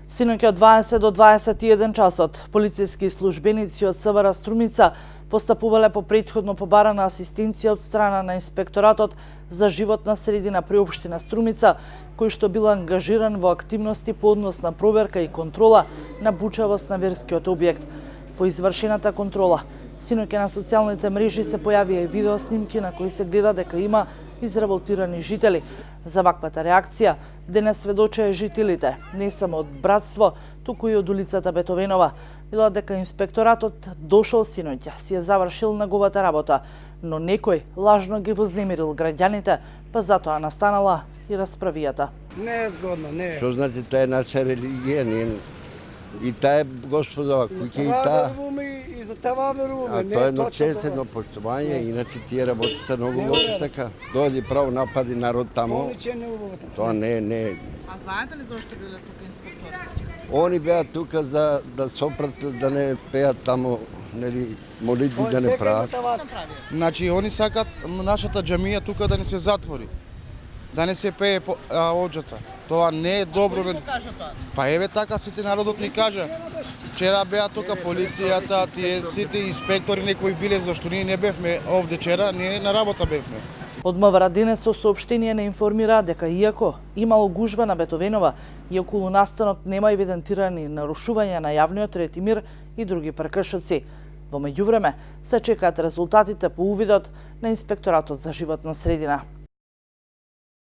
Синоќа од 20 до 21 часот, полициски службеници од СВР Струмица постапувале по претходно побарана асистенција од страна на инспекторатот за животна средина при општина Струмица, кој што бил ангажиран во активности по однос на проверка и контрола на бучавост на верскиот објект. По извршената контрола, синоќа на социјалните мрежи се појавија и видеоснимки на кои се гледа дека има изреволтирани жители. За ваквата реакција денес сведочеа жителите, не само од Братство, туку и од улицата Бетовенова. Велат дека инспекторатот дошол синоќа, си е завршил неговата работа, но некој лажно ги вознемирил граѓаните, па затоа настанала и расправијата. Не е згодно, не е. Што значи таа е наша религија, и таа е Господова куќа и таа. И за това веруваме. А тоа е едно чест, едно поштување, иначе тие работи се многу лоши така. Дојде право напади народ таму. Тоа не е. А знаете ли зошто биле тука инспекторите? Они беа тука за да сопратат, да не пеат таму, нели, молитви да не прават. Значи, они сакат нашата џамија тука да не се затвори. Да не се пее оџата. Тоа не е добро. Кој кажа тоа? Па еве така сите народот ни кажа. Вчера беа тука полицијата, тие сите инспектори некои биле, зашто ние не бевме овде вчера, ние на работа бевме. Од МВР денес со соопштение не информира дека иако имало гужва на Бетовенова и околу настанот нема евидентирани нарушувања на јавниот ред и мир и други прекршоци. Во меѓувреме се чекаат резултатите по увидот на инспекторатот за животна средина.